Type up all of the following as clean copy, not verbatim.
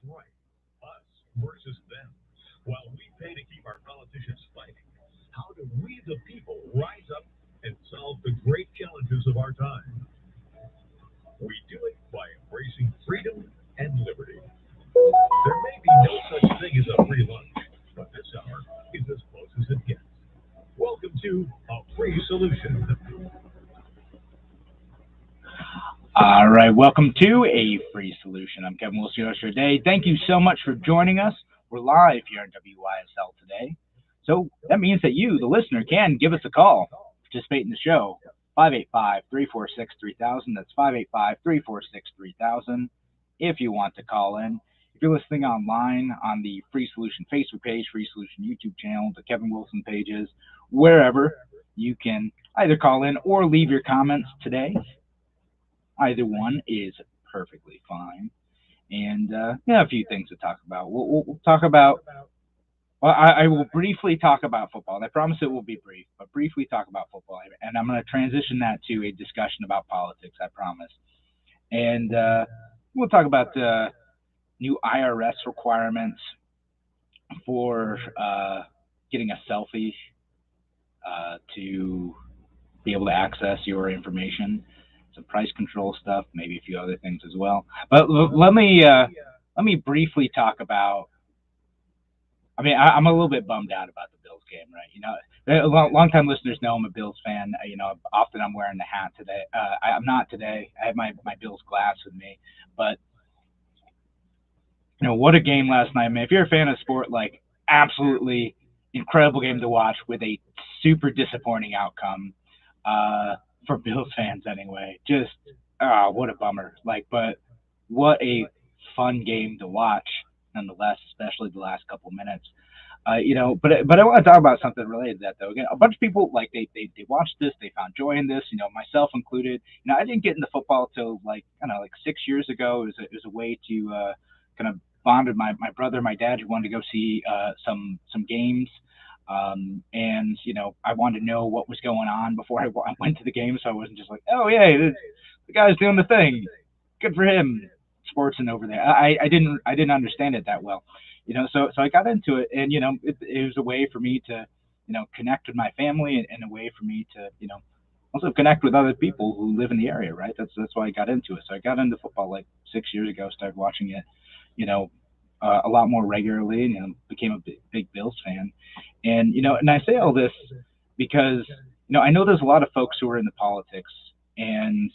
right. Us versus them. While we pay to keep our politicians fighting, how do we, the people, rise up and solve the great challenges of our time? We do it by embracing freedom and liberty. There may be no such thing as a free lunch, but this hour is as close as it gets. Welcome to A Free Solution. All right, welcome to A Free Solution. I'm Kevin Wilson, your host today. Thank you so much for joining us. We're live here on WYSL today. So that means that you, the listener, can give us a call, participate in the show. 585-346-3000. That's 585-346-3000 if you want to call in. If you're listening online on the Free Solution Facebook page, Free Solution YouTube channel, the Kevin Wilson pages, wherever, you can either call in or leave your comments today. Either one is perfectly fine. And a few things to talk about. We'll talk about, well, I will briefly talk about football. And I promise it will be brief, but briefly talk about football. And I'm going to transition that to a discussion about politics, I promise. And we'll talk about the new IRS requirements for getting a selfie to be able to access your information. Some price control stuff, maybe a few other things as well. But let me briefly talk about. I mean, I'm a little bit bummed out about the Bills game, right? You know, long-time listeners know I'm a Bills fan. You know, often I'm wearing the hat today. I'm not today. I have my Bills glass with me, but you know, what a game last night, man. If you're a fan of sport, like, absolutely incredible game to watch with a super disappointing outcome. For Bills fans anyway. Just what a bummer. Like, but what a fun game to watch nonetheless, especially the last couple minutes. You know, but I want to talk about something related to that though. Again, a bunch of people like they watched this, they found joy in this, you know, myself included. You know, I didn't get into football till like, I don't know, like 6 years ago. It was a way to kind of bond with my brother, my dad, who wanted to go see some games. And, you know, I wanted to know what was going on before I went to the game, so I wasn't just like, oh, yeah, the guy's doing the thing. Good for him. Sportsing over there. I didn't understand it that well, you know, so I got into it, and, you know, it was a way for me to, you know, connect with my family, and a way for me to, you know, also connect with other people who live in the area, right? That's why I got into it. So I got into football like 6 years ago, started watching it, you know, a lot more regularly, and, you know, became a big Bills fan. And, you know, and I say all this because, you know, I know there's a lot of folks who are in the politics, and,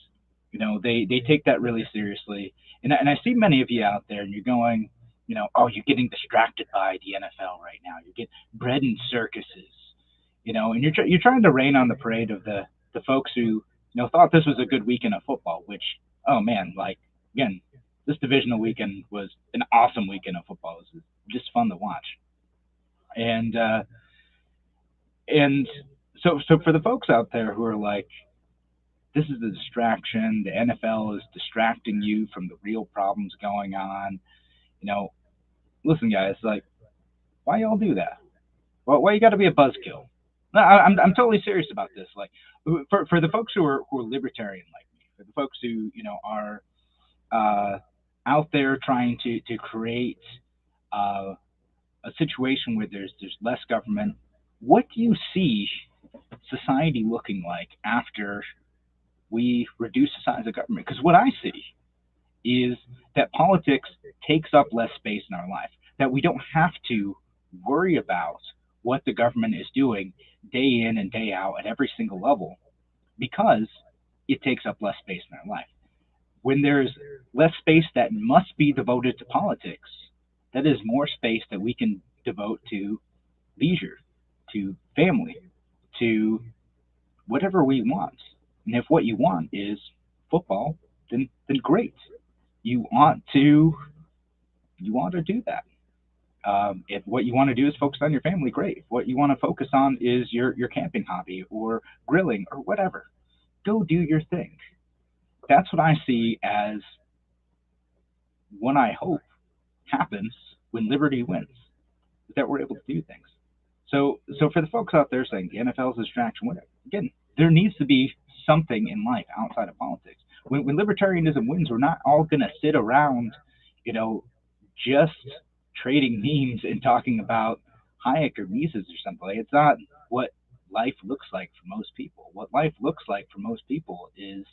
you know, they take that really seriously. And I see many of you out there, and you're going, you know, oh, you're getting distracted by the NFL right now. You're getting bred in circuses, you know, and you're trying to rain on the parade of the folks who, you know, thought this was a good weekend of football, which, oh, man, like, again, this divisional weekend was an awesome weekend of football. It was just fun to watch. And so for the folks out there who are like, this is a distraction, the NFL is distracting you from the real problems going on, you know, listen, guys, like, why y'all do that? Well, why you got to be a buzzkill? No, I'm totally serious about this. Like, for the folks who are libertarian like me, for the folks who, you know, are out there trying to create a situation where there's less government, what do you see society looking like after we reduce the size of government? Because what I see is that politics takes up less space in our life, that we don't have to worry about what the government is doing day in and day out at every single level, because it takes up less space in our life. When there's less space that must be devoted to politics, that is more space that we can devote to leisure, to family, to whatever we want. And if what you want is football, then great. You want to do that. If what you want to do is focus on your family, great. If what you want to focus on is your camping hobby or grilling or whatever, go do your thing. That's what I see as what I hope happens when liberty wins, is that we're able to do things. So for the folks out there saying the NFL is a distraction, whatever, again, there needs to be something in life outside of politics. When libertarianism wins, we're not all going to sit around, you know, just trading memes and talking about Hayek or Mises or something. Like, it's not what life looks like for most people. What life looks like for most people is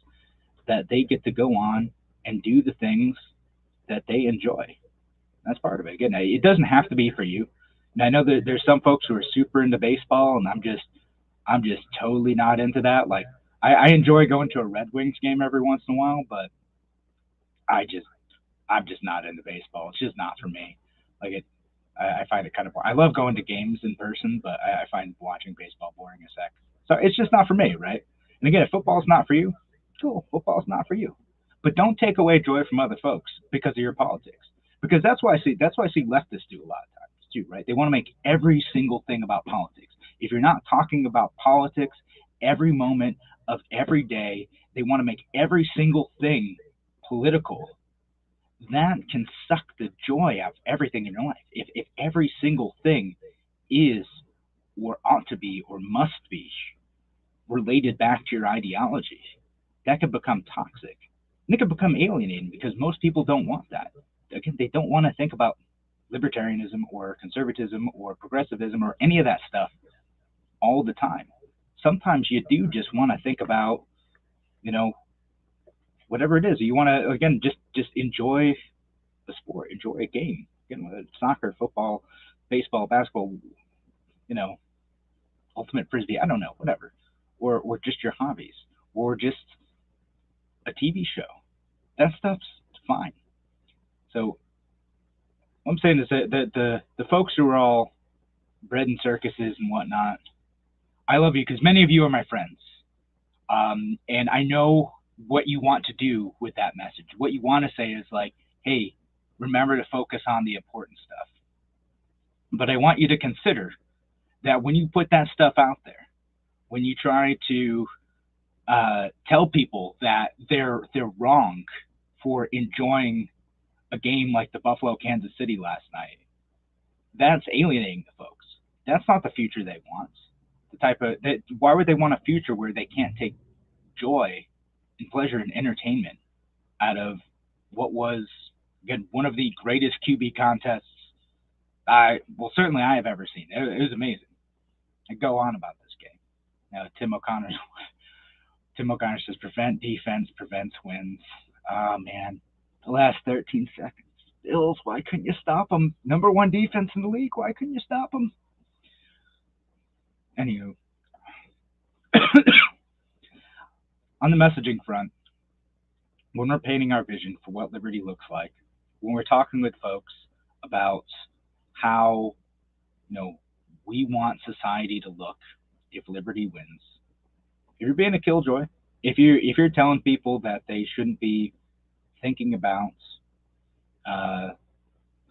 that they get to go on and do the things that they enjoy. That's part of it. Again, it doesn't have to be for you. And I know that there's some folks who are super into baseball, and I'm just totally not into that. Like, I enjoy going to a Red Wings game every once in a while, but I just I'm just not into baseball. It's just not for me. Like, I find it kind of boring. I love going to games in person, but I find watching baseball boring as heck. So it's just not for me, right? And again, if football's not for you, cool. Football's not for you. But don't take away joy from other folks because of your politics. Because that's why I see leftists do a lot of times too, right? They want to make every single thing about politics. If you're not talking about politics every moment of every day, they want to make every single thing political. That can suck the joy out of everything in your life. If every single thing is or ought to be or must be related back to your ideology, that could become toxic. And it could become alienating because most people don't want that. Again, they don't want to think about libertarianism or conservatism or progressivism or any of that stuff all the time. Sometimes you do just want to think about, you know, whatever it is. You want to, again, just enjoy the sport, enjoy a game. Again, whether it's soccer, football, baseball, basketball, you know, ultimate frisbee, I don't know, whatever. Or just your hobbies. Or just a TV show. That stuff's fine. So what I'm saying is that the folks who are all bred in circuses and whatnot, I love you because many of you are my friends. And I know what you want to do with that message. What you want to say is like, hey, remember to focus on the important stuff. But I want you to consider that when you put that stuff out there, when you try to tell people that they're wrong for enjoying a game like the Buffalo Kansas City last night, that's alienating the folks. That's not the future they want. The type of that. Why would they want a future where they can't take joy and pleasure and entertainment out of what was, again, one of the greatest QB contests certainly I have ever seen. It was amazing. I go on about this game. Now, Tim O'Connor says prevent defense prevents wins. Oh man, the last 13 seconds. Bills, why couldn't you stop them? Number one defense in the league. Why couldn't you stop them? Anywho, on the messaging front, when we're painting our vision for what liberty looks like, when we're talking with folks about how, we want society to look if liberty wins, if you're being a killjoy, if you're telling people that they shouldn't be thinking about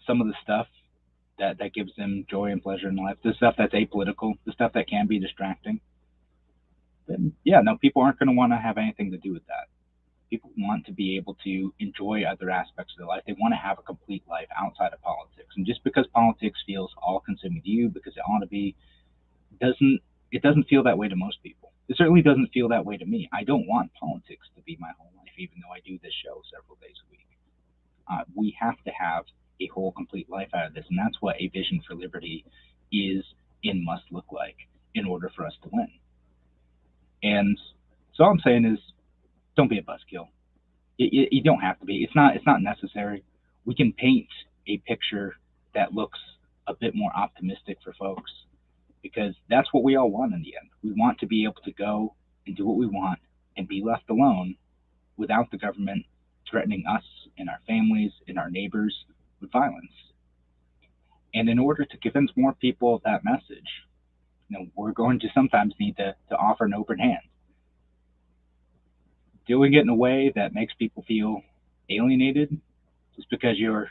some of the stuff that gives them joy and pleasure in life, the stuff that's apolitical, the stuff that can be distracting, then yeah, no, people aren't going to want to have anything to do with that. People want to be able to enjoy other aspects of their life. They want to have a complete life outside of politics. And just because politics feels all-consuming to you, because it ought to be, doesn't feel that way to most people. It certainly doesn't feel that way to me. I don't want politics to be my whole life, even though I do this show several days a week. We have to have a whole, complete life out of this, and that's what a vision for liberty is and must look like in order for us to win. And so all I'm saying is, don't be a buzzkill. You don't have to be. It's not necessary. We can paint a picture that looks a bit more optimistic for folks, because that's what we all want in the end. We want to be able to go and do what we want and be left alone without the government threatening us and our families and our neighbors with violence. And in order to convince more people of that message, we're going to sometimes need to offer an open hand. Doing it in a way that makes people feel alienated just because you're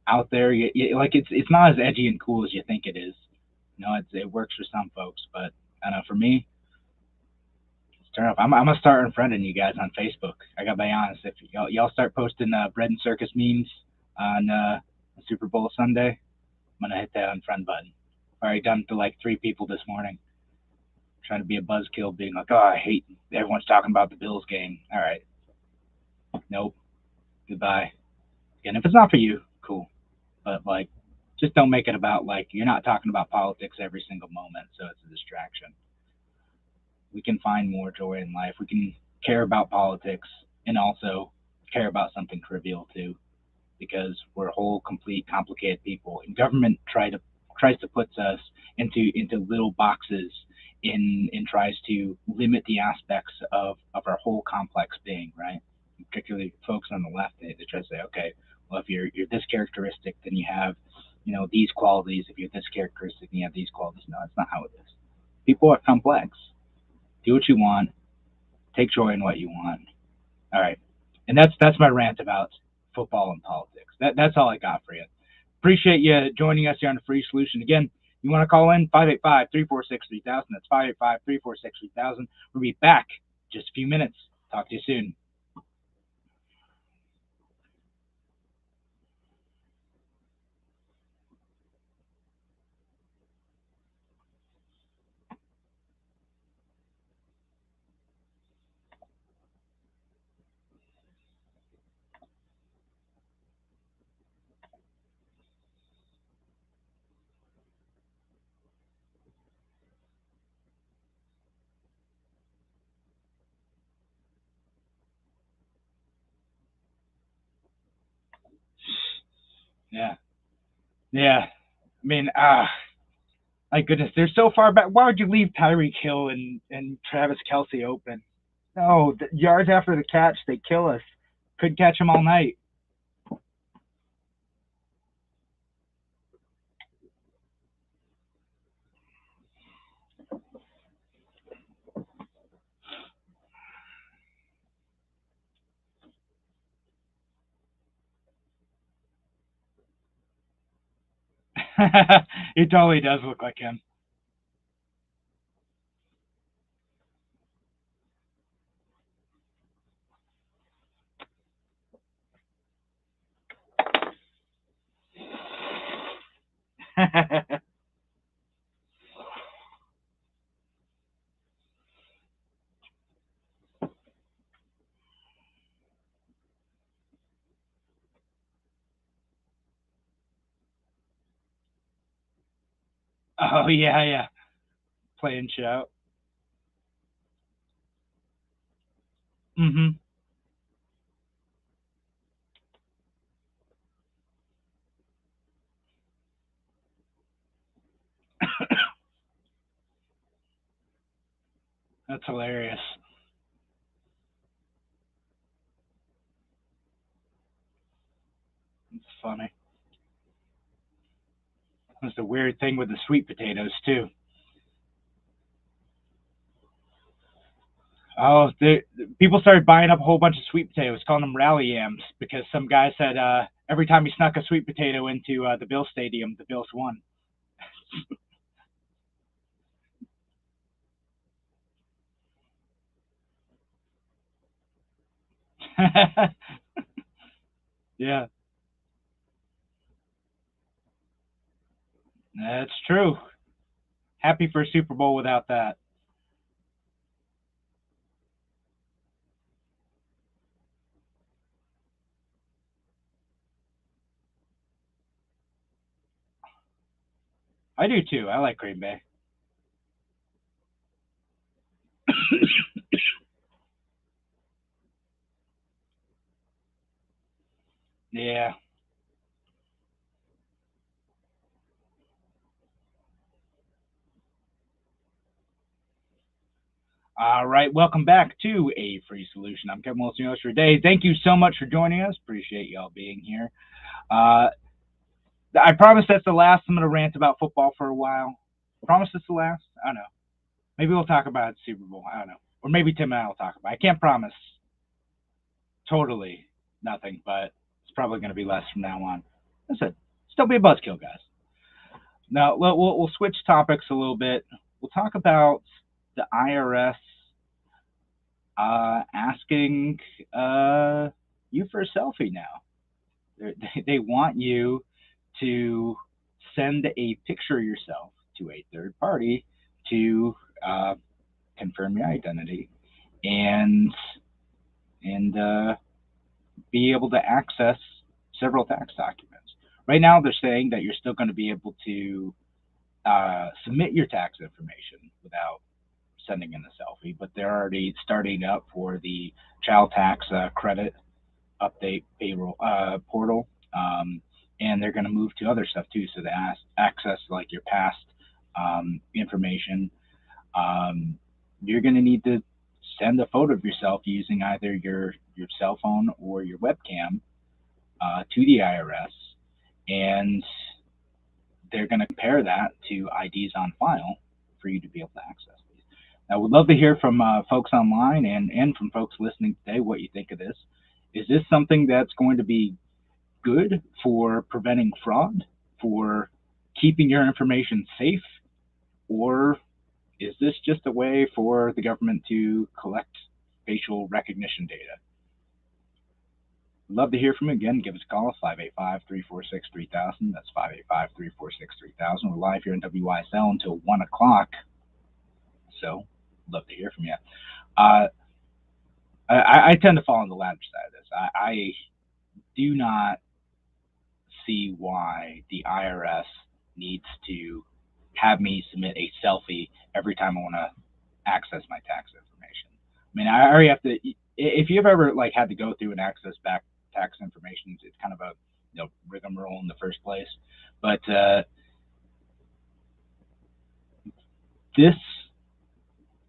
out there, it's not as edgy and cool as you think it is. It works for some folks, but I know for me, it's turn off. I'm gonna start unfriending you guys on Facebook. I gotta be honest. If y'all start posting bread and circus memes on Super Bowl Sunday, I'm gonna hit that unfriend button. Already done to like 3 people this morning. Trying to be a buzzkill, being like, oh, I hate everyone's talking about the Bills game. All right, nope, goodbye. And if it's not for you, cool. but like, just don't make it about like you're not talking about politics every single moment, so it's a distraction. We can find more joy in life. We can care about politics and also care about something trivial too, because we're whole, complete, complicated people, and government tries to put us into little boxes and tries to limit the aspects of our whole complex being, right? Particularly folks on the left, they try to say, okay, well, if you're this characteristic, then you have, these qualities. If you're this characteristic, then you have these qualities. No, that's not how it is. People are complex. Do what you want. Take joy in what you want. All right, and that's my rant about football and politics. That's all I got for you. Appreciate you joining us here on the Free Solution. Again, you want to call in 585-346-3000. That's 585-346-3000. We'll be back in just a few minutes. Talk to you soon. Yeah, yeah. I mean, my goodness, they're so far back. Why would you leave Tyreek Hill and Travis Kelsey open? No, the yards after the catch, they kill us. Could catch them all night. It totally does look like him. Oh yeah, yeah. Playing show. Mm-hmm. That's hilarious. It's funny. That's the weird thing with the sweet potatoes too. Oh, people started buying up a whole bunch of sweet potatoes, calling them rally yams, because some guy said every time he snuck a sweet potato into the Bill Stadium, the Bills won. Yeah, that's true. Happy for a Super Bowl without that. I do too. I like Green Bay. Yeah. All right. Welcome back to A Free Solution. I'm Kevin Wilson, your host for today. Thank you so much for joining us. Appreciate y'all being here. Uh, I promise that's the last. I'm going to rant about football for a while. Promise it's the last? I don't know. Maybe we'll talk about the Super Bowl. I don't know. Or maybe Tim and I will talk about it. I can't promise totally nothing, but it's probably going to be less from now on. Listen, still be a buzzkill, guys. Now, we'll switch topics a little bit. We'll talk about the IRS asking you for a selfie now. They want you to send a picture of yourself to a third party to confirm your identity and be able to access several tax documents. Right now, they're saying that you're still going to be able to submit your tax information without sending in a selfie, but they're already starting up for the child tax credit update payroll portal, and they're going to move to other stuff too. So they access like your past information. Um, you're going to need to send a photo of yourself using either your cell phone or your webcam to the IRS, and they're going to compare that to IDs on file for you to be able to access these. Now, we'd love to hear from folks online and from folks listening today what you think of this. Is this something that's going to be good for preventing fraud, for keeping your information safe, or is this just a way for the government to collect facial recognition data? Love to hear from you. Again, give us a call, 585-346-3000. That's 585-346-3000. We're live here in WYSL until 1 o'clock, so love to hear from you. I tend to fall on the latter side of this. I do not see why the IRS needs to have me submit a selfie every time I want to access my tax information. I mean, I already have to. If you've ever like had to go through and access back tax information, it's kind of a rigmarole in the first place. But this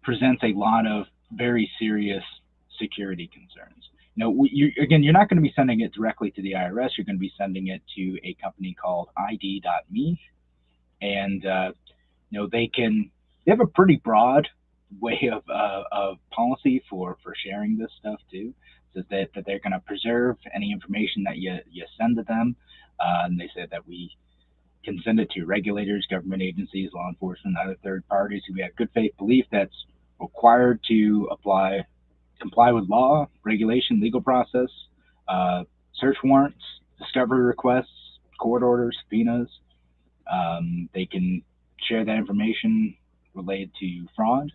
presents a lot of very serious security concerns. You're not going to be sending it directly to the IRS. You're going to be sending it to a company called ID.me, and they have a pretty broad way of policy for sharing this stuff too. So that they're going to preserve any information that you send to them, and they said that we can send it to regulators, government agencies, law enforcement, and other third parties who have good faith belief that's required to comply with law, regulation, legal process, search warrants, discovery requests, court orders, subpoenas. They can share that information related to fraud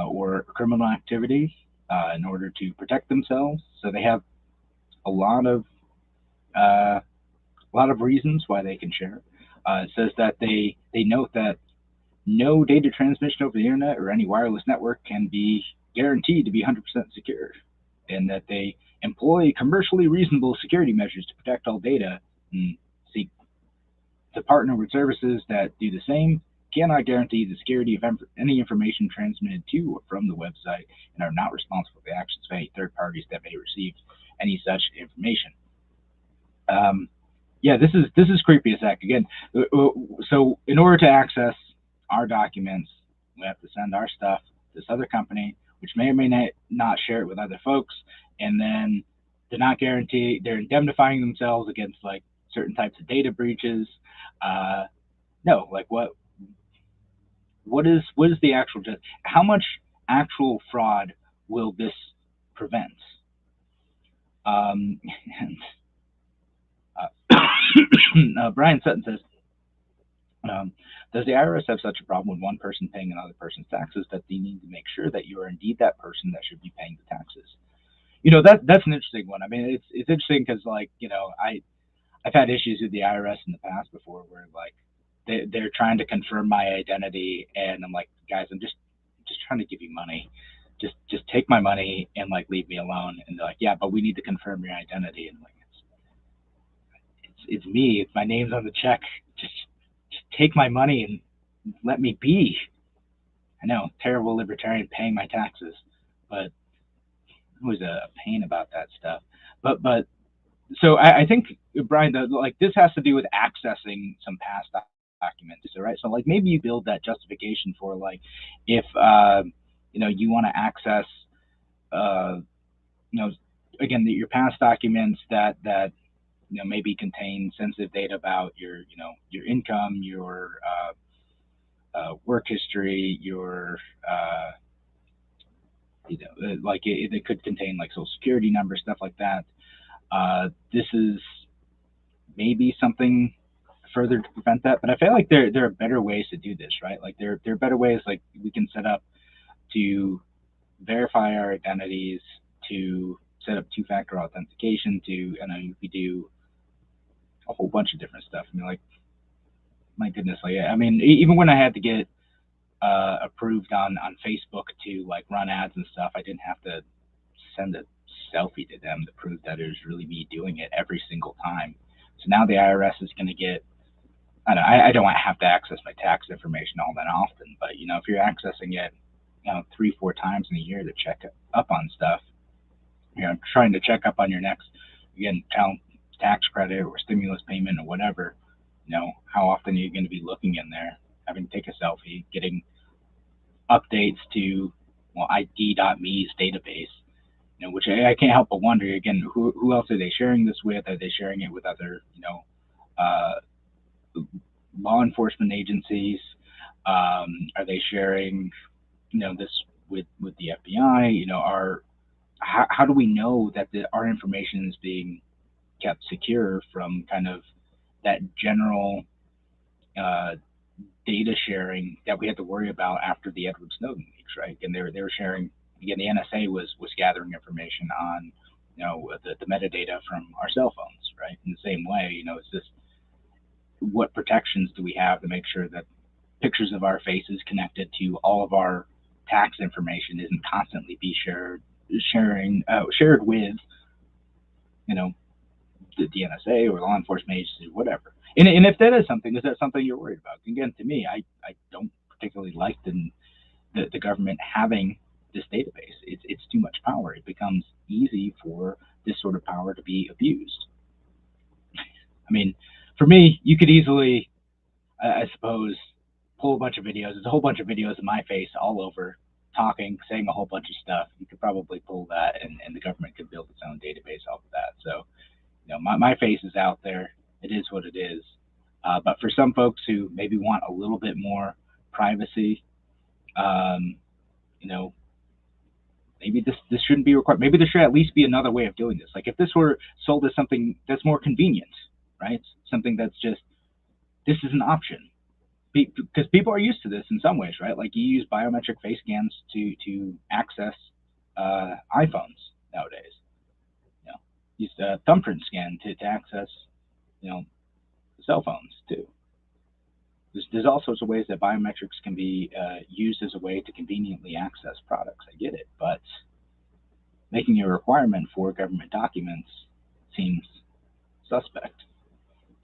or criminal activity in order to protect themselves. So they have a lot of reasons why they can share. It says that they note that no data transmission over the internet or any wireless network can be guaranteed to be 100% secure, and that they employ commercially reasonable security measures to protect all data and seek to partner with services that do the same, cannot guarantee the security of any information transmitted to or from the website, and are not responsible for the actions of any third parties that may receive any such information. Yeah, this is creepy as heck. Again, so in order to access our documents, we have to send our stuff to this other company, which may or may not share it with other folks, and then they're indemnifying themselves against like certain types of data breaches. No, like what is the actual, how much actual fraud will this prevent? And Brian Sutton says, does the IRS have such a problem with one person paying another person's taxes that they need to make sure that you are indeed that person that should be paying the taxes? That's an interesting one. I mean, it's interesting because I've had issues with the IRS in the past before where like they're trying to confirm my identity, and I'm like, guys, I'm just trying to give you money. Just take my money and like leave me alone. And they're like, yeah, but we need to confirm your identity. And I'm like, it's me. It's my name's on the check. Just take my money and let me be. I know, terrible libertarian paying my taxes, but it was a pain about that stuff. But so I think, Brian, like this has to do with accessing some past documents, right? So like maybe you build that justification for like if you want to access again your past documents that maybe contain sensitive data about your income, your work history, your like it could contain like social security numbers, stuff like that. This is maybe something further to prevent that, but I feel like there are better ways to do this, right? Like there are better ways, like we can set up to verify our identities, to set up two-factor authentication, to we do a whole bunch of different stuff. I mean, like, my goodness, like, I mean, even when I had to get approved on Facebook to like run ads and stuff, I didn't have to send a selfie to them to prove that it was really me doing it every single time. So now the IRS is going to get. I don't have to access my tax information all that often, but if you're accessing it, 3, 4 times in a year to check up on stuff, trying to check up on your next, again, tax credit or stimulus payment or whatever, how often are you going to be looking in there, having to take a selfie, getting updates to, well, ID.me's database, which I can't help but wonder, again, who else are they sharing this with? Are they sharing it with other, uh, law enforcement agencies? Are they sharing, this with the FBI? How do we know that our information is being kept secure from kind of that general uh, data sharing that we had to worry about after the Edward Snowden leaks, right? And they were sharing, again, the NSA was gathering information on the metadata from our cell phones, right? In the same way, it's just what protections do we have to make sure that pictures of our faces connected to all of our tax information isn't constantly be shared with you know the NSA or law enforcement agencies, whatever. And if that is something, is that something you're worried about? Again, to me, I don't particularly like the government having this database. It's too much power. It becomes easy for this sort of power to be abused. I mean, for me, you could easily, I suppose, pull a bunch of videos. There's a whole bunch of videos of my face all over, talking, saying a whole bunch of stuff. You could probably pull that, and the government could build its own database off of that. So, my face is out there. It is what it is. But for some folks who maybe want a little bit more privacy, um, you know, maybe this shouldn't be required. Maybe there should at least be another way of doing this. Like if this were sold as something that's more convenient, right? Something that's just, this is an option, because people are used to this in some ways, right? Like you use biometric face scans to access iPhones nowadays. You know, use a thumbprint scan to access, you know, cell phones too. There's all sorts of ways that biometrics can be used as a way to conveniently access products. I get it, but making a requirement for government documents seems suspect.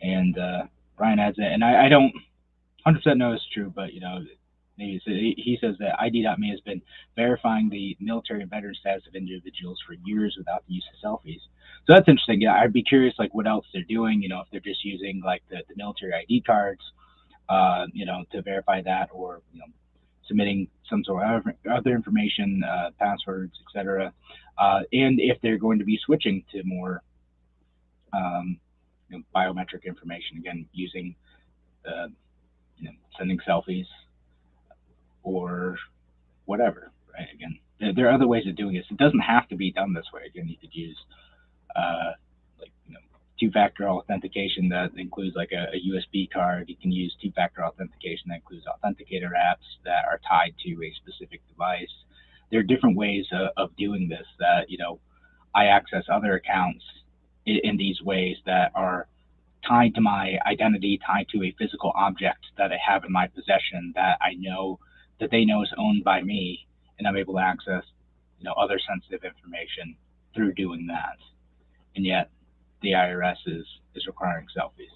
And Brian adds it, and I don't 100% know it's true, but maybe he says that ID.me has been verifying the military and veteran status of individuals for years without the use of selfies. So that's interesting. Yeah, I'd be curious, like what else they're doing. If they're just using like the military ID cards, to verify that, or submitting some sort of other information, passwords, etc. And if they're going to be switching to more um, biometric information, again using uh, sending selfies or whatever, right? Again, there are other ways of doing this. It doesn't have to be done this way. Again, you could use uh, like two-factor authentication that includes like a USB card. You can use two-factor authentication that includes authenticator apps that are tied to a specific device. There are different ways of doing this that I access other accounts in these ways that are tied to my identity, tied to a physical object that I have in my possession that I know that they know is owned by me, and I'm able to access other sensitive information through doing that. And yet the IRS is requiring selfies.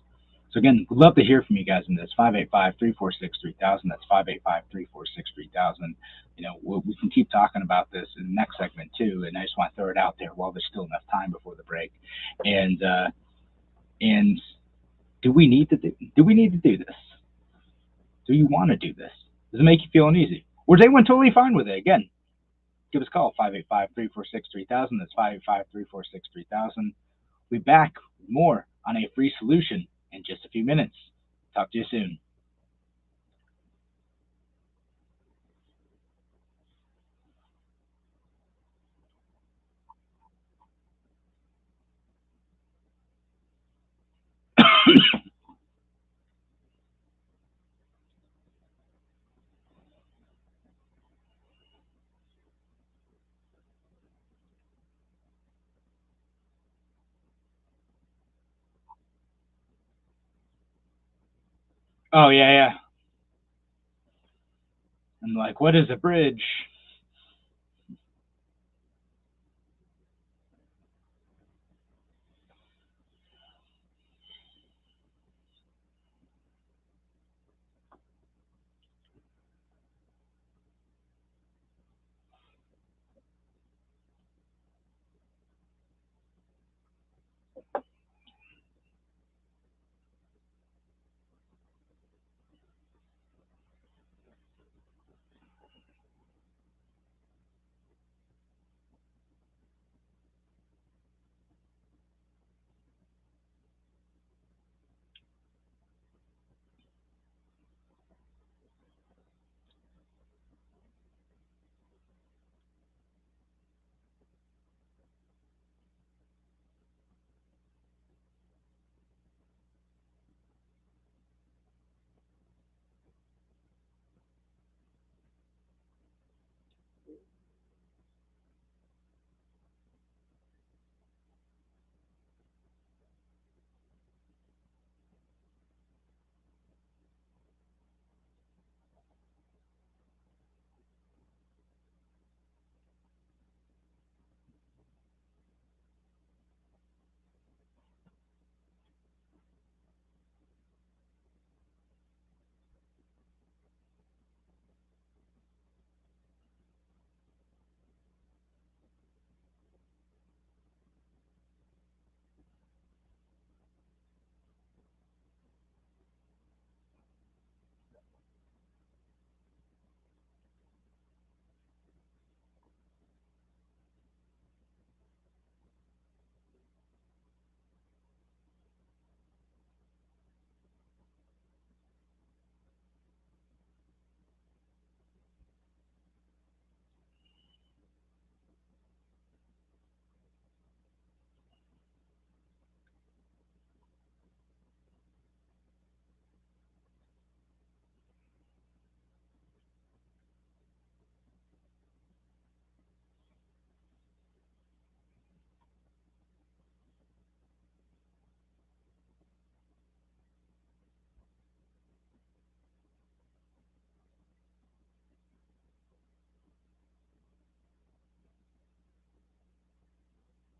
So again, we'd love to hear from you guys in this. 585-346-3000. That's 585-346-3000. We can keep talking about this in the next segment too, and I just want to throw it out there while there's still enough time before the break. And do we need to do this? Do you want to do this? Does it make you feel uneasy? Or is anyone totally fine with it? Again, give us a call, 585-346-3000. That's 585-346-3000. We'll be back with more on a free solution in just a few minutes. Talk to you soon. Oh yeah, yeah. I'm like, what is a bridge?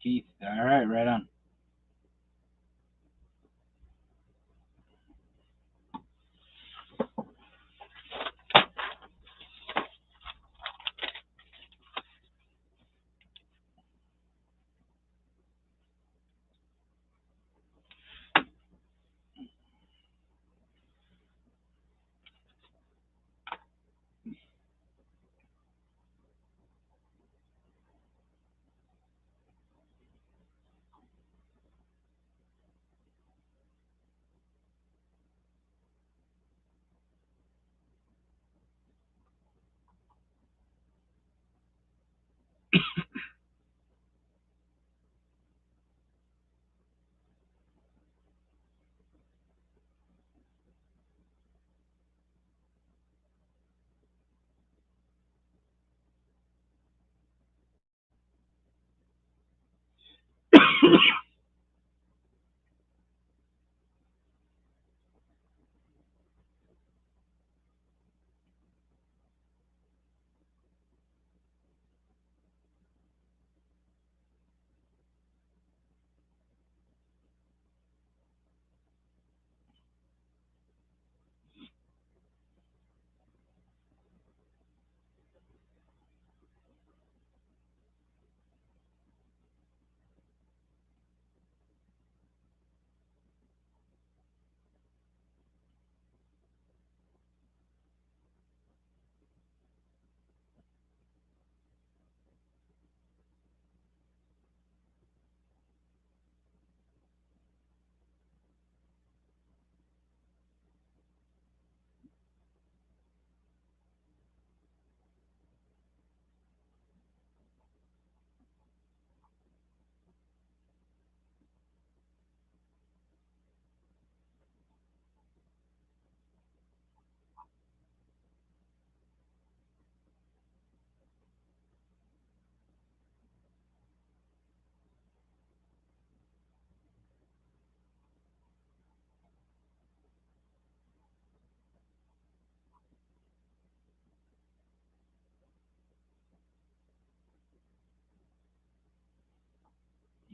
Keith. All right, right on.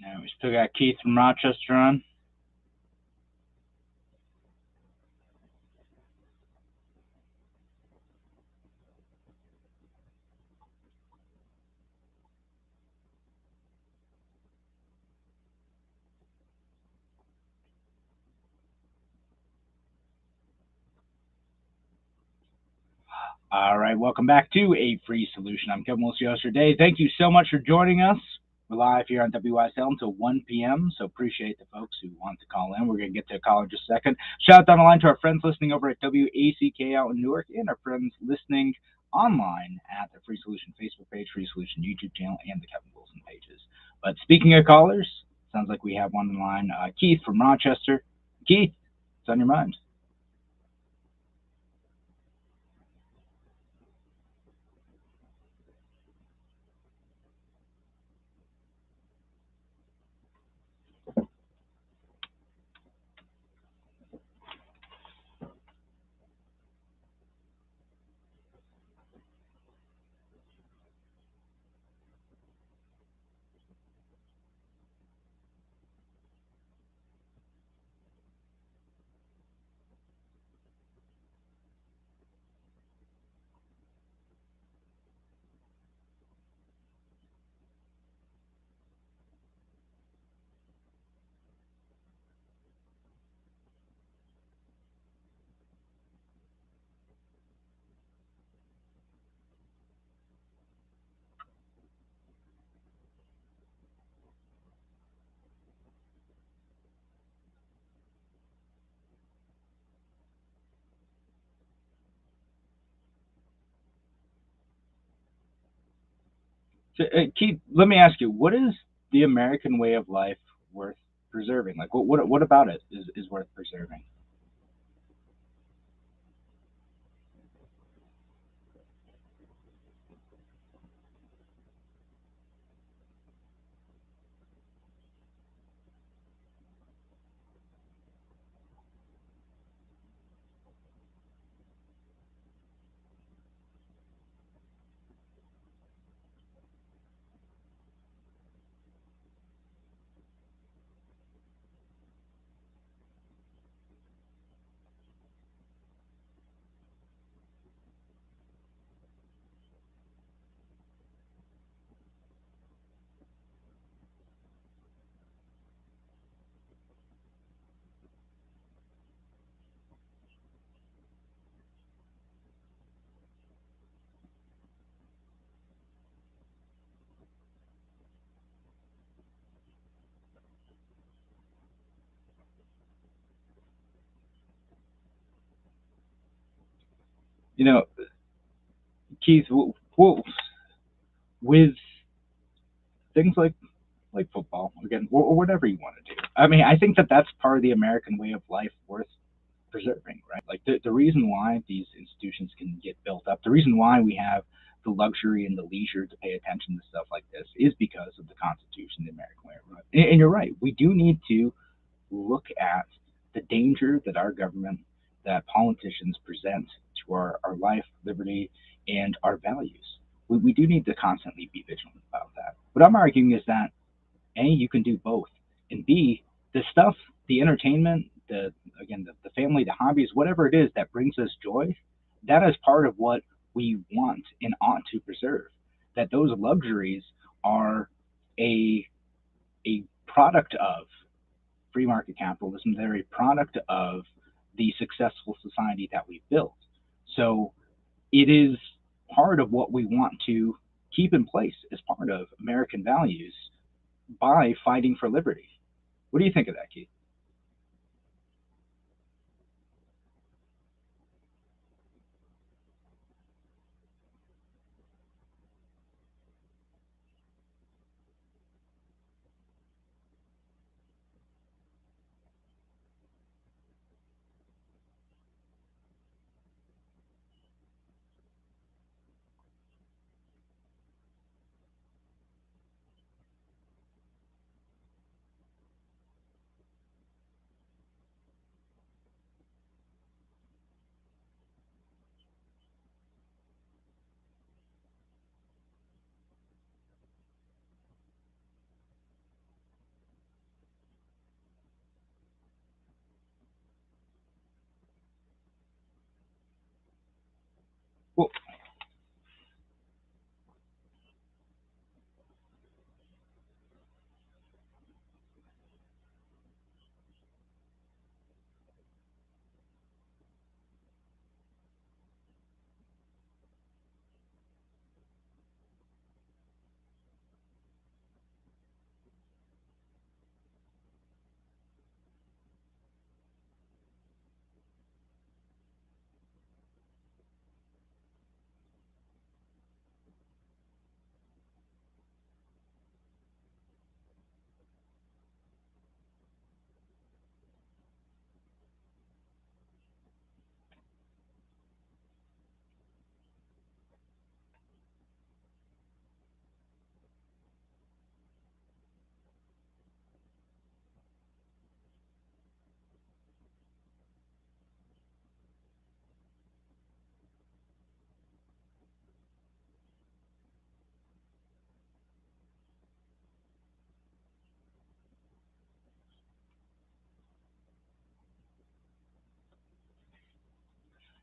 And we still got Keith from Rochester on. All right, welcome back to A Free Solution. I'm Kevin Wilson yesterday. Thank you so much for joining us. We're live here on WYSL until 1 p.m., so appreciate the folks who want to call in. We're going to get to a call in just a second. Shout out down the line to our friends listening over at WACK out in Newark and our friends listening online at the Free Solution Facebook page, Free Solution YouTube channel, and the Kevin Wilson pages. But speaking of callers, sounds like we have one in line. Keith from Rochester. Keith, what's on your mind? So, Keith, let me ask you, what is the American way of life worth preserving? Like, what about it is worth preserving? You know, Keith, with things like football again, or whatever you want to do. I mean, I think that that's part of the American way of life worth preserving, right? Like the reason why these institutions can get built up, the reason why we have the luxury and the leisure to pay attention to stuff like this is because of the Constitution, the American way of life. And you're right, we do need to look at the danger that our government, that politicians present to our life, liberty, and our values. We do need to constantly be vigilant about that. What I'm arguing is that A, you can do both, and B, the stuff, the entertainment, the family, the hobbies, whatever it is that brings us joy, that is part of what we want and ought to preserve. That those luxuries are a a product of free market capitalism. They're a product of the successful society that we've built. So it is part of what we want to keep in place as part of American values by fighting for liberty. What do you think of that, Keith?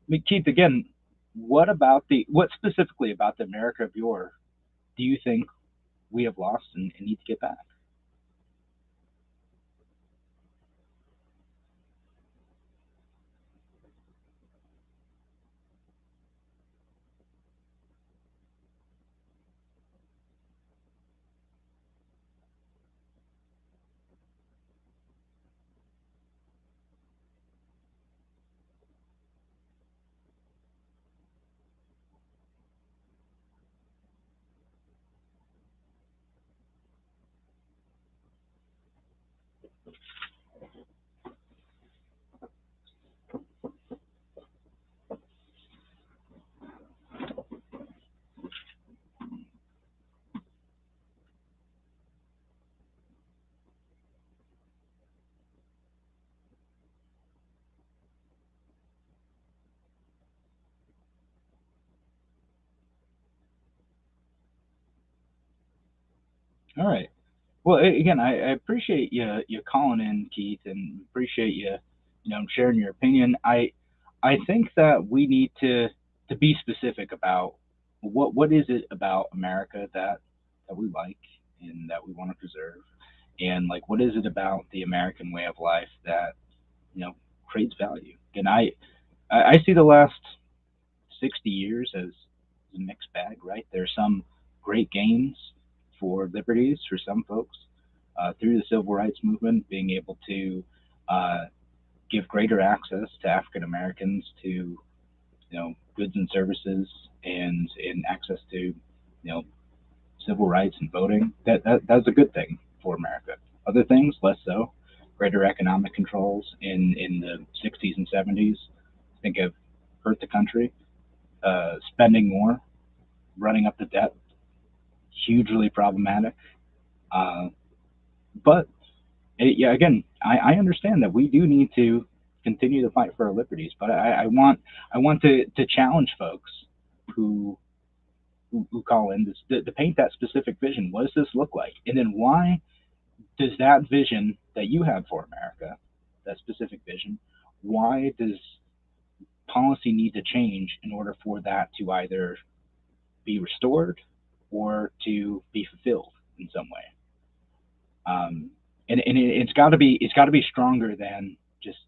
mean, Keith, again, what specifically about the America of yore do you think we have lost and need to get back? All right. Well, again, I appreciate you calling in, Keith, and appreciate you sharing your opinion. I think that we need to be specific about what is it about America that we like and that we want to preserve, and like what is it about the American way of life that creates value. And I see the last 60 years as a mixed bag, right? There's some great gains for liberties for some folks through the civil rights movement, being able to uh, give greater access to African Americans to goods and services and access to civil rights and voting. That's a good thing for America. Other things less so. Greater economic controls in the 60s and 70s, I think have hurt the country. Spending more, running up the debt, hugely problematic. Uh, but yeah, again, I understand that we do need to continue to fight for our liberties. But I want to challenge folks who who call in this, to paint that specific vision. What does this look like? And then why does that vision that you have for America, that specific vision, why does policy need to change in order for that to either be restored or to be fulfilled in some way? And it's got to be stronger than just,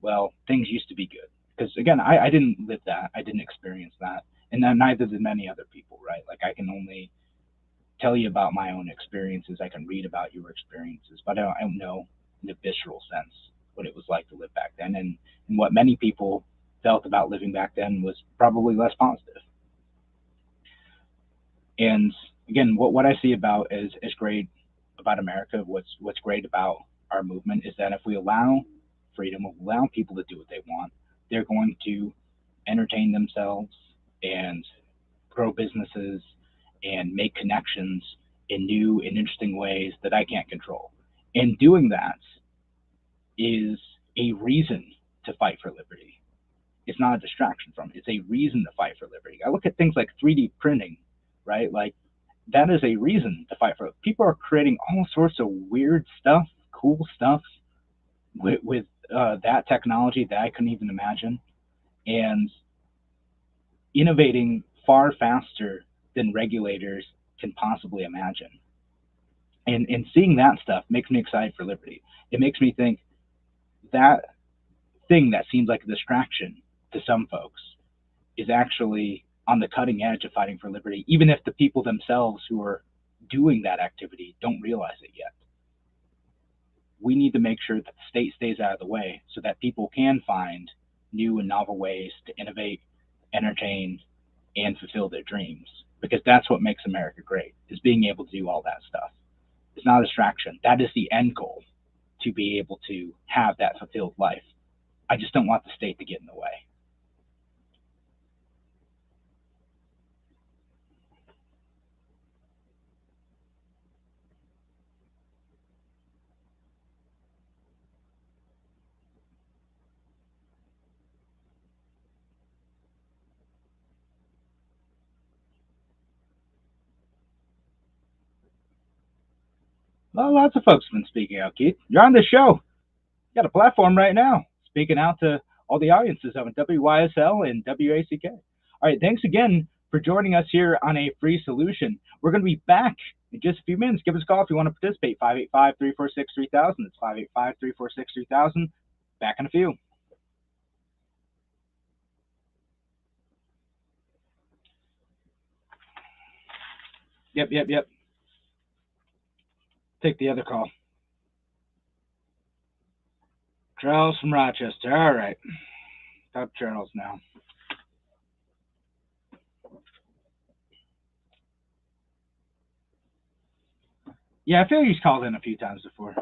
well, things used to be good. Because again, I didn't live that, I didn't experience that, and then neither did many other people, right? Like I can only tell you about my own experiences, I can read about your experiences, but I don't know in a visceral sense what it was like to live back then, and what many people felt about living back then was probably less positive. And again, what I see about is great about America, what's great about our movement is that if we allow freedom, allow people to do what they want, they're going to entertain themselves and grow businesses and make connections in new and interesting ways that I can't control. And doing that is a reason to fight for liberty. It's not a distraction from it. It's a reason to fight for liberty. I look at things like 3D printing, right? Like that is a reason to fight for it. People are creating all sorts of weird stuff, cool stuff with that technology that I couldn't even imagine, and innovating far faster than regulators can possibly imagine. And seeing that stuff makes me excited for liberty. It makes me think that thing that seems like a distraction to some folks is actually on the cutting edge of fighting for liberty, even if the people themselves who are doing that activity don't realize it yet. We need to make sure that the state stays out of the way so that people can find new and novel ways to innovate, entertain, and fulfill their dreams. Because that's what makes America great, is being able to do all that stuff. It's not a distraction. That is the end goal, to be able to have that fulfilled life. I just don't want the state to get in the way. Well, lots of folks have been speaking out, Keith. You're on the show. You got a platform right now, speaking out to all the audiences of WYSL and WACK. All right, thanks again for joining us here on A Free Solution. We're going to be back in just a few minutes. Give us a call if you want to participate. 585-346-3000. It's 585-346-3000. Back in a few. Yep. Take the other call. Charles from Rochester. All right. Talk to Charles now. Yeah, I feel he's called in a few times before.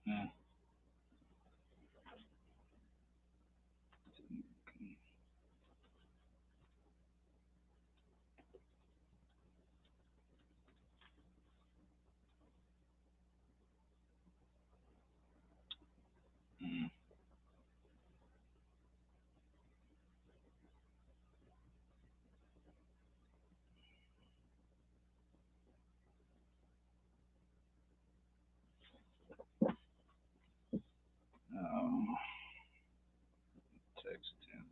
Yeah. Oh, text him.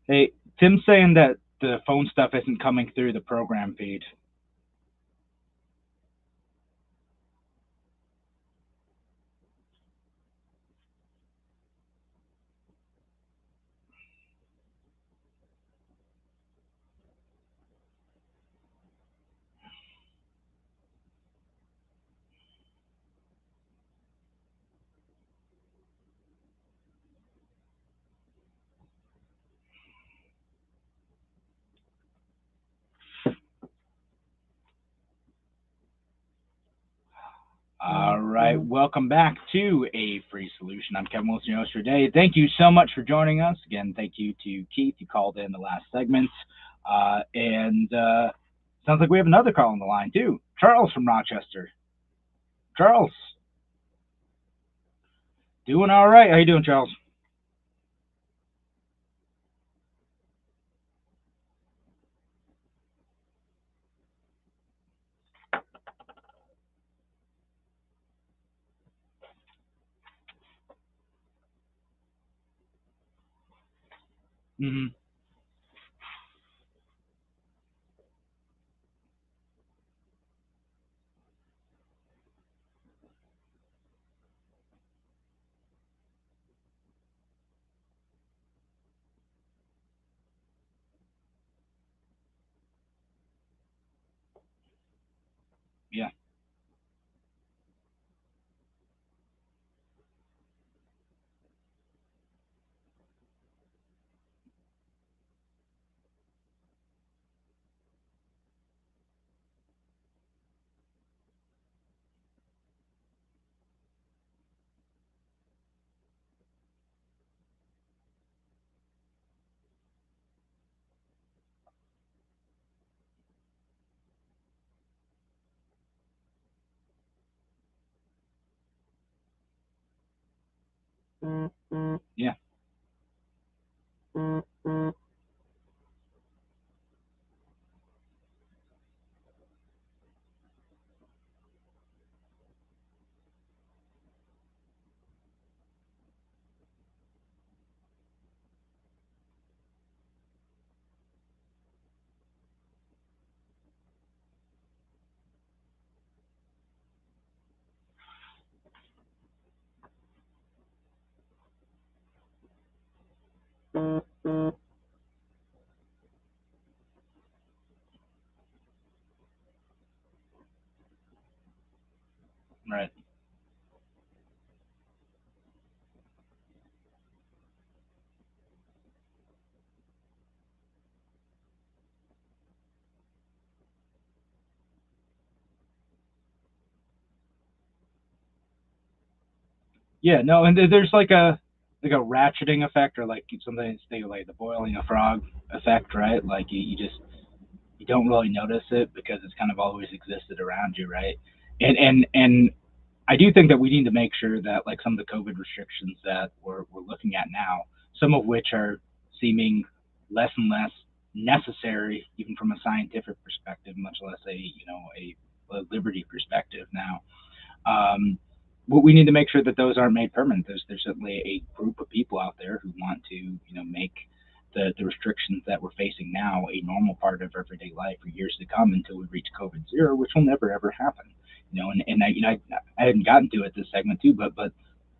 Hey, Tim's saying that the phone stuff isn't coming through the program feed. All right, welcome back to A Free Solution. I'm Kevin Wilson, your host for today. Thank you so much for joining us. Again, thank you to Keith, who called in the last segment. And sounds like we have another call on the line, too. Charles from Rochester. Charles. Doing all right. How you doing, Charles? Mm-hmm. Yeah. Yeah. Right. Yeah. No, and there's like a ratcheting effect, or like sometimes they like the boiling a frog effect, right? Like you just you don't really notice it because it's kind of always existed around you, right? And I do think that we need to make sure that like some of the COVID restrictions that we're looking at now, some of which are seeming less and less necessary, even from a scientific perspective, much less a liberty perspective now. Um, we need to make sure that those aren't made permanent. There's certainly a group of people out there who want to make the restrictions that we're facing now a normal part of everyday life for years to come until we reach COVID zero, which will never ever happen. And I hadn't gotten to it this segment too, but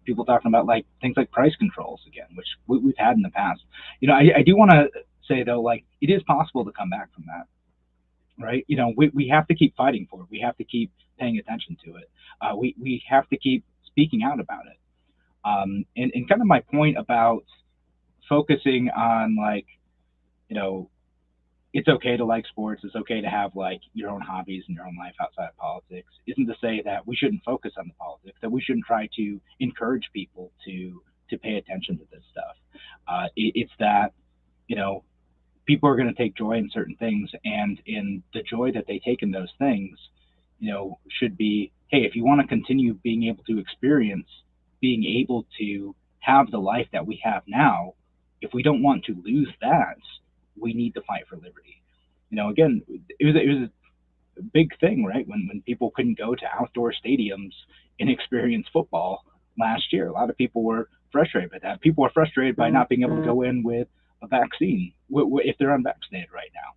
people talking about like things like price controls again, which we've had in the past. I do want to say though, like it is possible to come back from that, right? We have to keep fighting for it. We have to keep paying attention to it. We have to keep speaking out about it. And kind of my point about focusing on like, you know, it's okay to like sports. It's okay to have like your own hobbies and your own life outside of politics. Isn't to say that we shouldn't focus on the politics, that we shouldn't try to encourage people to pay attention to this stuff. It's that you know people are going to take joy in certain things, and in the joy that they take in those things, should be, hey, if you want to continue being able to experience being able to have the life that we have now, if we don't want to lose that, we need to fight for liberty. Again, it was a big thing, right? When people couldn't go to outdoor stadiums and experience football last year, a lot of people were frustrated by that. People are frustrated by not being able to go in with a vaccine if they're unvaccinated right now.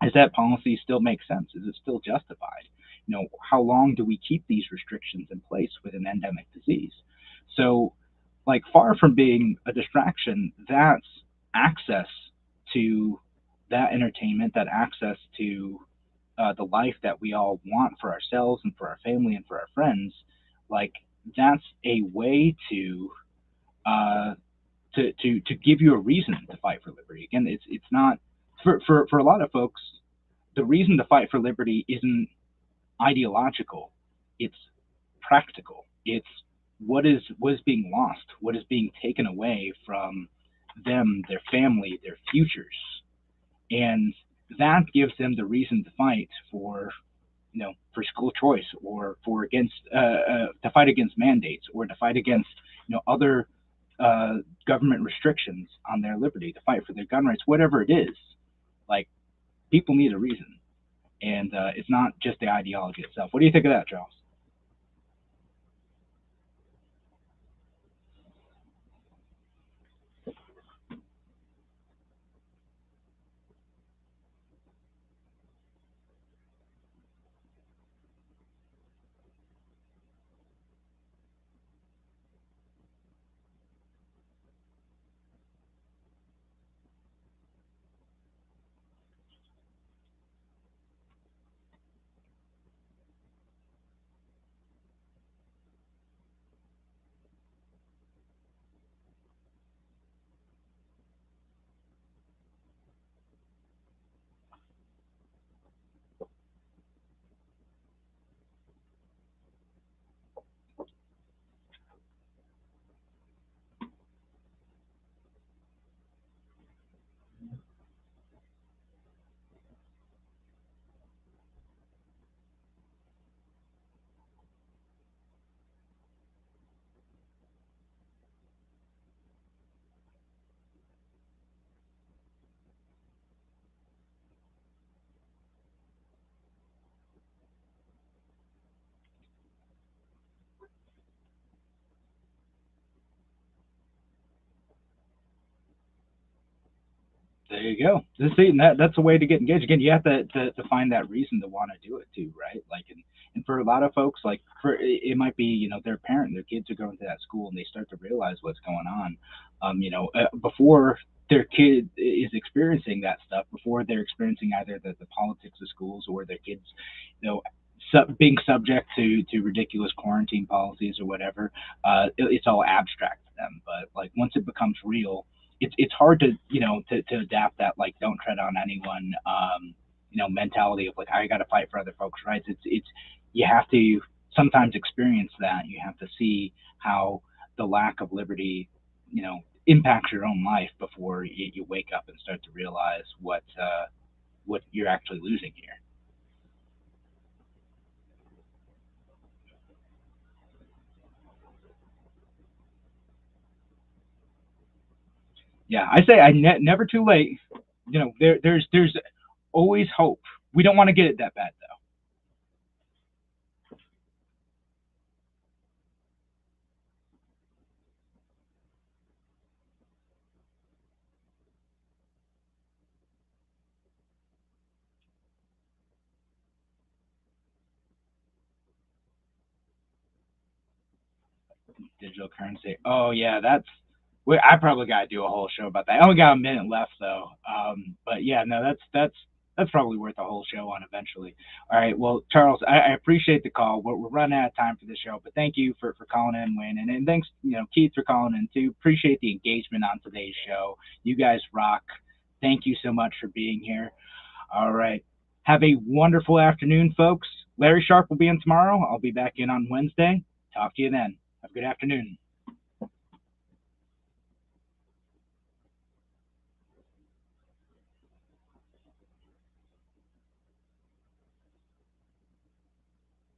Does that policy still make sense? Is it still justified? How long do we keep these restrictions in place with an endemic disease? So, like, far from being a distraction, that's access to that entertainment, that access to the life that we all want for ourselves and for our family and for our friends. Like, that's a way uh, to give you a reason to fight for liberty. Again, it's not for a lot of folks. The reason to fight for liberty isn't ideological; it's practical. It's what is being lost, what is being taken away from them, their family, their futures, and that gives them the reason to fight for school choice, or for against to fight against mandates, or to fight against other government restrictions on their liberty, to fight for their gun rights, whatever it is. Like, people need a reason, and it's not just the ideology itself. What do you think of that, Charles? There you go. See, and that's a way to get engaged. Again, you have to find that reason to want to do it too, right? Like, and for a lot of folks, like for it might be, their parent, their kids are going to that school, and they start to realize what's going on. Before their kid is experiencing that stuff, before they're experiencing either the politics of schools or their kids, you know, being subject to ridiculous quarantine policies or whatever, it's all abstract to them. But like once it becomes real, it's hard to adapt that, like, don't tread on anyone, mentality of like, I got to fight for other folks' rights. It's you have to sometimes experience that. You have to see how the lack of liberty, impacts your own life before you wake up and start to realize what you're actually losing here. Yeah, I say never too late. There's always hope. We don't want to get it that bad though. Digital currency. Oh yeah, that's. I probably got to do a whole show about that. I only got a minute left though. But yeah, no, that's probably worth a whole show on eventually. All right, well, Charles, I appreciate the call. We're running out of time for the show, but thank you for calling in, Wayne, and thanks, Keith, for calling in too. Appreciate the engagement on today's show. You guys rock. Thank you so much for being here. All right, have a wonderful afternoon, folks. Larry Sharp will be in tomorrow. I'll be back in on Wednesday. Talk to you then. Have a good afternoon.